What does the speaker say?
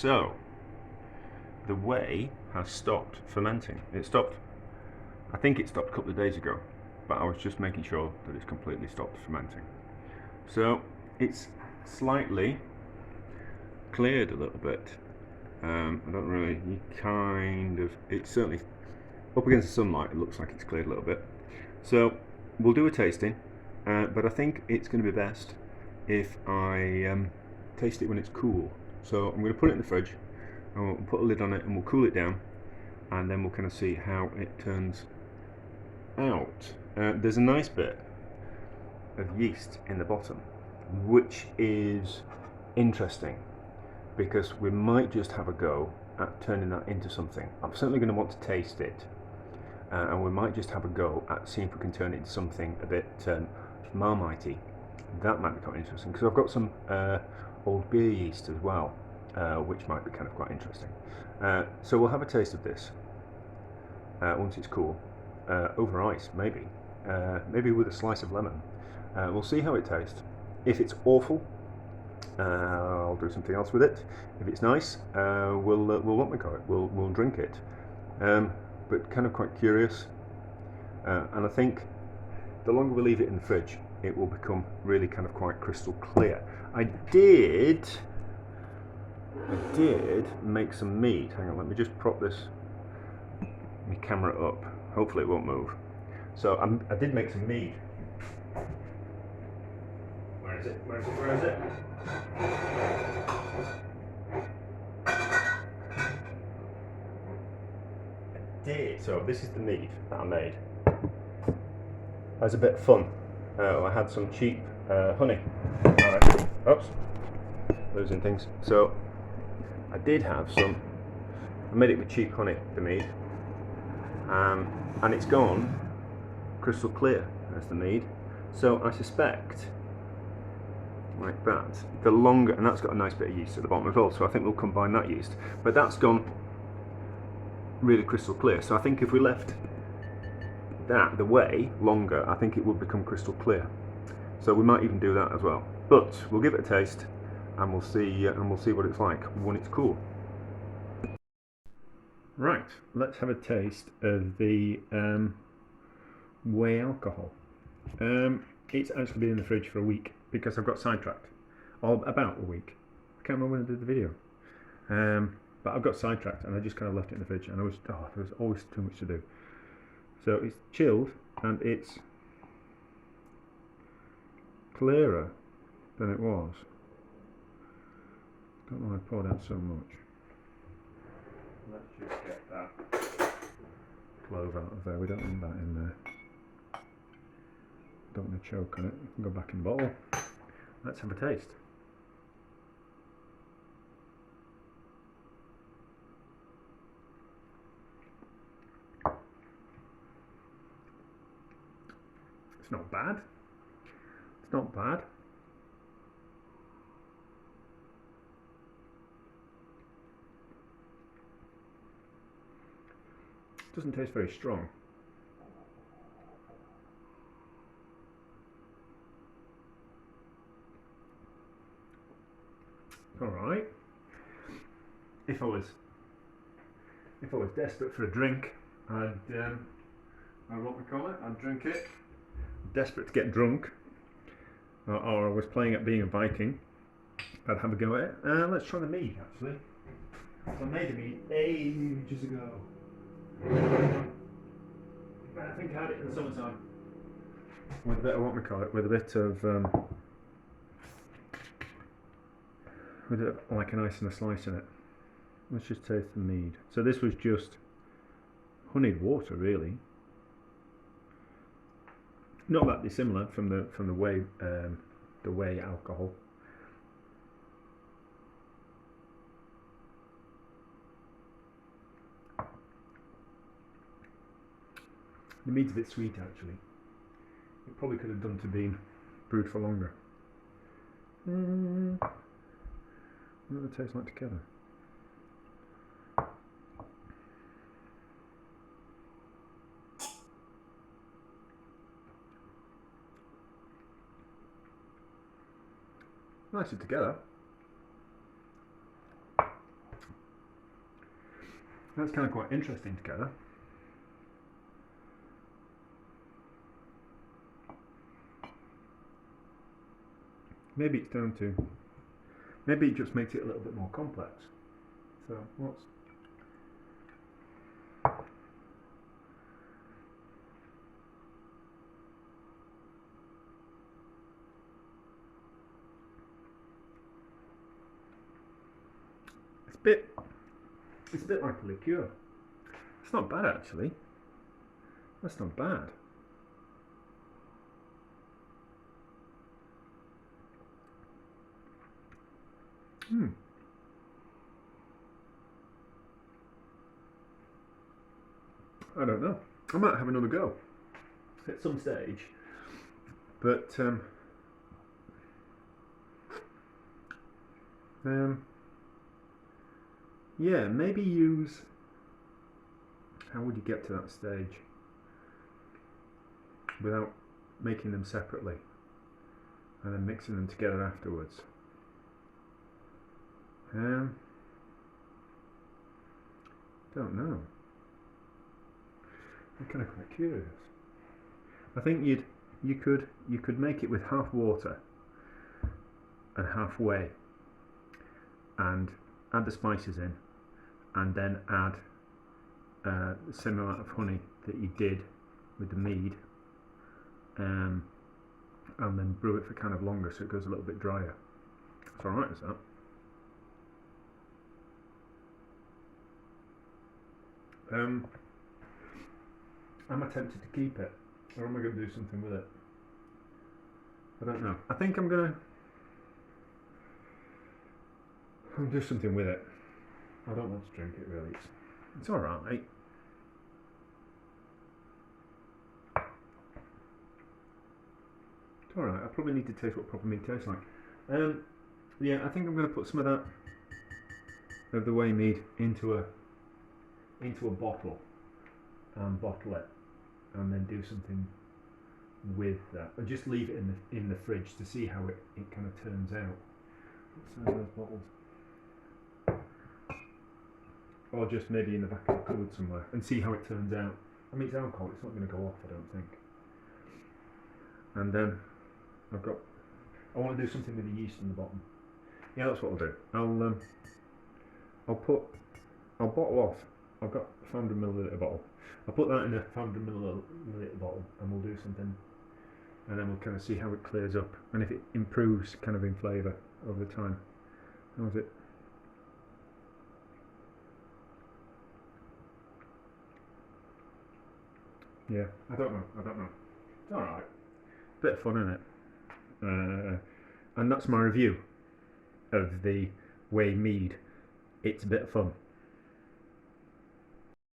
So, the whey has stopped fermenting. It stopped, I think it stopped a couple of days ago, but I was just making sure that it's completely stopped fermenting. So, it's slightly cleared a little bit. I don't really, it's certainly up against the sunlight, it looks like it's cleared a little bit. So, we'll do a tasting, but I think it's going to be best if I taste it when it's cool. So I'm going to put it in the fridge, and we'll put a lid on it, and we'll cool it down, and then we'll kind of see how it turns out. There's a nice bit of yeast in the bottom, which is interesting, because we might just have a go at turning that into something. I'm certainly going to want to taste it, and we might just have a go at seeing if we can turn it into something a bit marmitey. That might be quite interesting, because I've got some old beer yeast as well, which might be kind of quite interesting. So we'll have a taste of this once it's cool, over ice maybe, maybe with a slice of lemon. We'll see how it tastes. If it's awful, I'll do something else with it. If it's nice, we'll what we call it, we'll drink it. But kind of quite curious, and I think the longer we leave it in the fridge, it will become really kind of quite crystal clear. I did make some mead. Hang on, let me just prop my camera up. Hopefully it won't move. So I did make some mead. Where is it? Where is it? Where is it? I did. So this is the mead that I made. As a bit of fun, I had some cheap honey. Alright. Oops, losing things. So I did have some. I made it with cheap honey, the mead, and it's gone crystal clear as the mead. So I suspect, like that, the longer, and that's got a nice bit of yeast at the bottom as well. So I think we'll combine that yeast. But that's gone really crystal clear. So I think if we left the whey longer, I think it would become crystal clear. So we might even do that as well. But we'll give it a taste, and we'll see what it's like when it's cool. Right, let's have a taste of the whey alcohol. It's actually been in the fridge for a week because I've got sidetracked. Or about a week. I can't remember when I did the video. But I've got sidetracked and I just kind of left it in the fridge, and there was always too much to do. So it's chilled and it's clearer than it was. Don't know why I poured out so much. Let's just get that clove out of there. We don't want that in there. Don't want to choke on it. We can go back in the bottle. Let's have a taste. It's not bad. It's not bad. It doesn't taste very strong. All right. If I was desperate for a drink, I'd what we call it? I'd drink it. Desperate to get drunk, or I was playing at being a Viking, I'd have a go at it. Let's try the mead actually. So I made the mead ages ago. I think I had it in the summertime. With a bit of what we call it, with a bit of like an ice and a slice in it. Let's just taste the mead. So this was just honeyed water, really. Not that dissimilar from the whey alcohol. The mead's a bit sweet actually. It probably could have done to being brewed for longer. What do they taste like together? Nicely together. That's kind of quite interesting together. Maybe it's down to, maybe it just makes it a little bit more complex. So what's, it's a bit like a liqueur. It's not bad actually. That's not bad. I don't know. I might have another go at some stage, but yeah, maybe use. How would you get to that stage without making them separately and then mixing them together afterwards? Don't know. I'm kind of quite curious. I think you could make it with half water and half whey, and add the spices in, and then add the same amount of honey that you did with the mead, and then brew it for kind of longer so it goes a little bit drier. It's alright, is that? Am I tempted to keep it, or am I going to do something with it? I don't know. I think I'll do something with it. I don't want to drink it really. It's alright. It's alright. I probably need to taste what proper mead tastes like. Yeah, I think I'm going to put some of that of the whey mead into a bottle and bottle it, and then do something with that, or just leave it in the fridge to see how it kind of turns out. What size are those bottles? Or just maybe in the back of the cupboard somewhere and see how it turns out. I mean, it's alcohol, it's not going to go off, I don't think. And then I want to do something with the yeast in the bottom. Yeah, that's what I'll do. I'll bottle off. I've got a 500 milliliter bottle. I'll put that in a 500 milliliter bottle, and we'll do something, and then we'll kind of see how it clears up and if it improves kind of in flavour over time. How's it? Yeah, I don't know. It's alright. Bit of fun, isn't it? And that's my review of the whey mead. It's a bit of fun.